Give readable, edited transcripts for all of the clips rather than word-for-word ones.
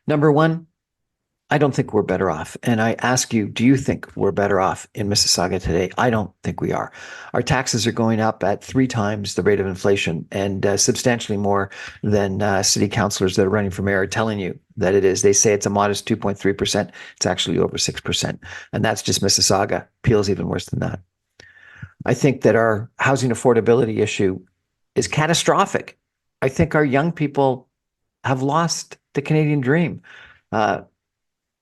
Number one, I don't think we're better off. And I ask you, do you think we're better off in Mississauga today? I don't think we are. Our taxes are going up at 3 times the rate of inflation and substantially more than city councillors that are running for mayor are telling you that it is. They say it's a modest 2.3%. It's actually over 6%. And that's just Mississauga. Peel's even worse than that. I think that our housing affordability issue is catastrophic. I think our young people have lost the Canadian dream. Uh,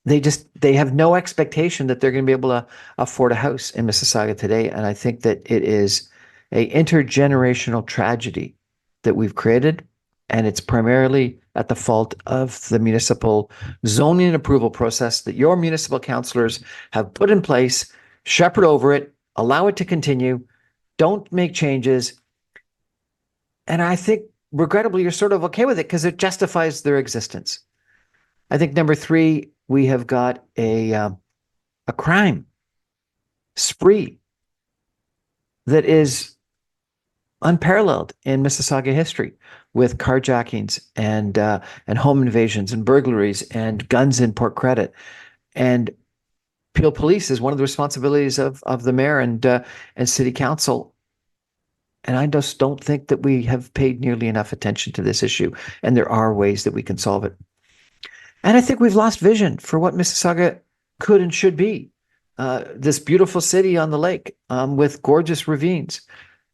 they have no expectation that they're going to be able to afford a house in Mississauga today. And I think that it is a intergenerational tragedy that we've created. And it's primarily at the fault of the municipal zoning and approval process that your municipal councillors have put in place, shepherd over it, allow it to continue, don't make changes. And I think, regrettably, you're sort of okay with it because it justifies their existence. I think number three, we have got a crime spree that is unparalleled in Mississauga history, with carjackings and home invasions and burglaries and guns in Port Credit. And Peel Police is one of the responsibilities of the mayor and city council. And I just don't think that we have paid nearly enough attention to this issue. And there are ways that we can solve it. And I think we've lost vision for what Mississauga could and should be. This beautiful city on the lake with gorgeous ravines.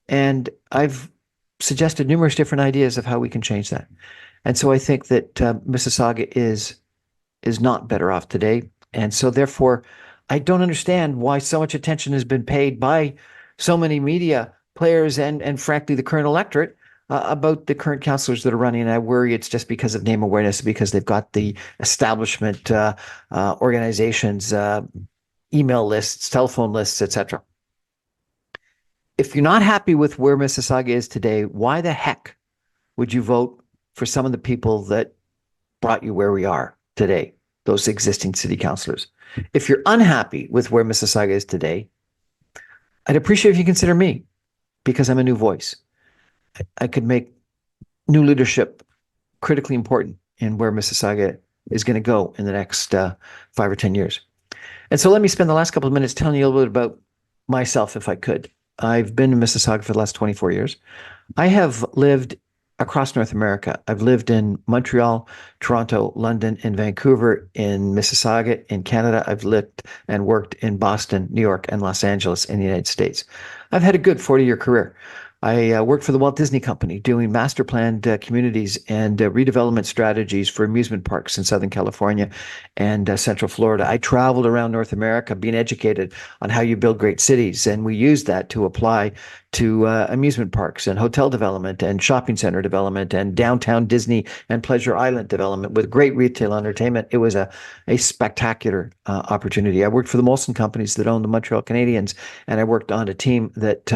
And I've suggested numerous different ideas of how we can change that. And so I think that Mississauga is not better off today. And so therefore, I don't understand why so much attention has been paid by so many media players and frankly, the current electorate about the current councillors that are running. And I worry it's just because of name awareness, because they've got the establishment organizations, email lists, telephone lists, etc. If you're not happy with where Mississauga is today, why the heck would you vote for some of the people that brought you where we are today, those existing city councillors? If you're unhappy with where Mississauga is today, I'd appreciate if you consider me, because I'm a new voice. I could make new leadership critically important in where Mississauga is going to go in the next 5 or 10 years. And so let me spend the last couple of minutes telling you a little bit about myself, if I could. I've been in Mississauga for the last 24 years. I have lived across North America. I've lived in Montreal, Toronto, London, and Vancouver, in Mississauga, in Canada. I've lived and worked in Boston, New York, and Los Angeles in the United States. I've had a good 40-year career. I worked for the Walt Disney Company doing master planned communities and redevelopment strategies for amusement parks in Southern California and Central Florida. I traveled around North America being educated on how you build great cities, and we used that to apply to amusement parks and hotel development and shopping center development and downtown Disney and Pleasure Island development with great retail entertainment. It was a spectacular opportunity. I worked for the Molson companies that owned the Montreal Canadiens, and I worked on a team that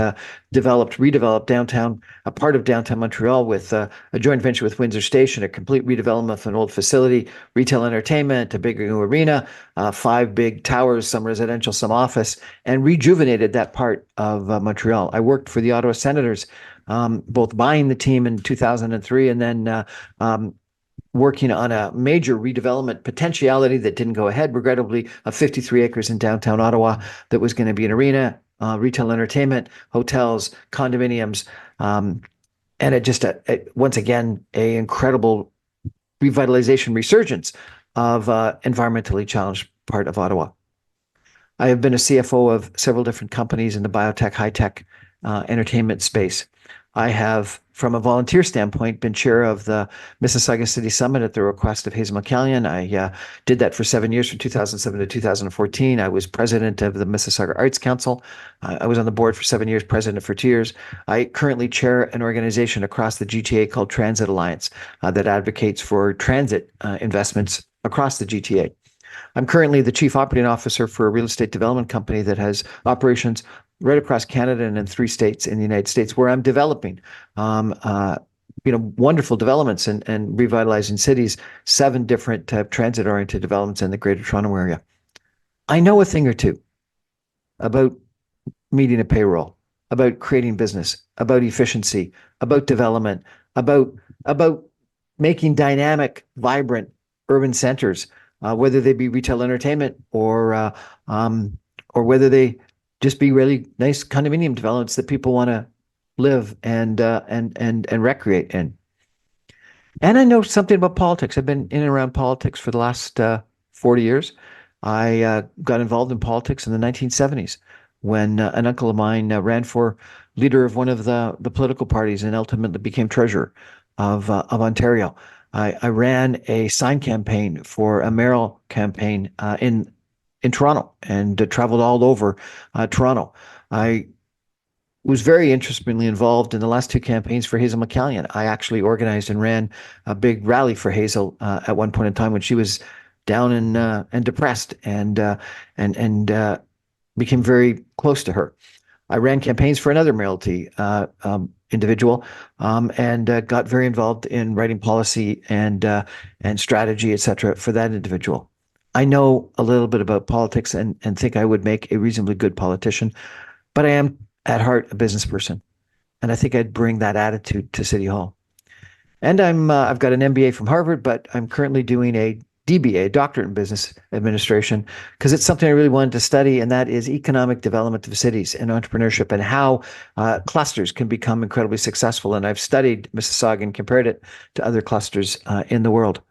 redeveloped downtown, a part of downtown Montreal with a joint venture with Windsor Station, a complete redevelopment of an old facility, retail entertainment, a big new arena, 5 big towers, some residential, some office, and rejuvenated that part of Montreal. I worked for the Ottawa Senators, both buying the team in 2003 and then working on a major redevelopment potentiality that didn't go ahead, regrettably, of 53 acres in downtown Ottawa that was going to be an arena, retail entertainment, hotels, condominiums, and it just, once again, a incredible revitalization resurgence of environmentally challenged part of Ottawa. I have been a CFO of several different companies in the biotech, high-tech entertainment space. I have, from a volunteer standpoint, been chair of the Mississauga City Summit at the request of Hazel McCallion. I did that for 7 years, from 2007 to 2014. I was president of the Mississauga Arts Council. I was on the board for 7 years, president for 2 years. I currently chair an organization across the GTA called Transit Alliance that advocates for transit investments across the GTA. I'm currently the chief operating officer for a real estate development company that has operations right across Canada and in 3 states in the United States, where I'm developing, wonderful developments and revitalizing cities, 7 different transit-oriented developments in the Greater Toronto Area. I know a thing or two about meeting a payroll, about creating business, about efficiency, about development, about making dynamic, vibrant urban centers, whether they be retail entertainment or whether they just be really nice condominium developments that people want to live and recreate in. And I know something about politics. I've been in and around politics for the last 40 years. I got involved in politics in the 1970s when an uncle of mine ran for leader of one of the political parties and ultimately became treasurer of Ontario. I ran a sign campaign for a mayoral campaign in Toronto and traveled all over Toronto. I was very interestingly involved in the last two campaigns for Hazel McCallion. I actually organized and ran a big rally for Hazel at one point in time when she was down and depressed, and became very close to her. I ran campaigns for another mayoralty individual, and got very involved in writing policy and strategy, etc., for that individual. I know a little bit about politics and think I would make a reasonably good politician, but I am at heart a business person, and I think I'd bring that attitude to City Hall. And I've got an MBA from Harvard, but I'm currently doing a DBA, Doctorate in Business Administration, because it's something I really wanted to study, and that is economic development of cities and entrepreneurship and how clusters can become incredibly successful. And I've studied Mississauga and compared it to other clusters in the world.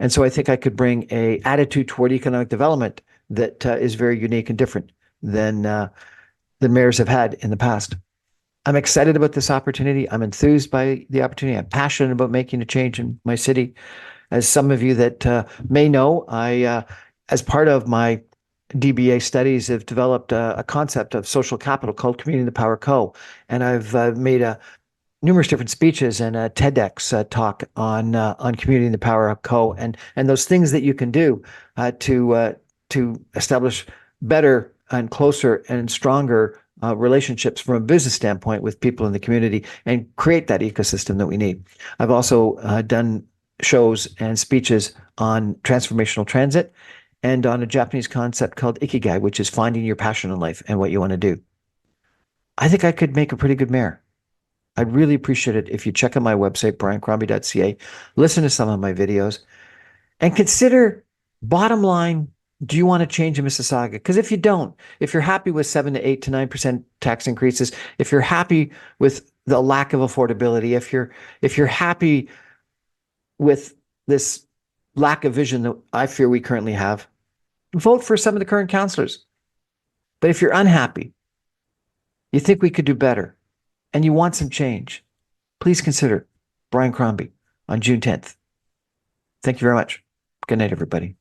And so I think I could bring a attitude toward economic development that is very unique and different than mayors have had in the past. I'm excited about this opportunity. I'm enthused by the opportunity. I'm passionate about making a change in my city. As some of you that may know, I, as part of my DBA studies, have developed a concept of social capital called Community in the Power Co. And I've made numerous different speeches and a TEDx talk on Community in the Power Co. and those things that you can do to establish better and closer and stronger relationships from a business standpoint with people in the community and create that ecosystem that we need. I've also done shows and speeches on transformational transit and on a Japanese concept called ikigai, which is finding your passion in life and what you want to do. I think I could make a pretty good mayor. I'd really appreciate it if you check out my website, briancrombie.ca, listen to some of my videos, and consider, bottom line, do you want to change in Mississauga? Because if you don't, if you're happy with 7 to 8 to 9% tax increases, if you're happy with the lack of affordability, if you're happy with this lack of vision that I fear we currently have, vote for some of the current councillors. But if you're unhappy, you think we could do better, and you want some change, please consider Brian Crombie on June 10th. Thank you very much. Good night, everybody.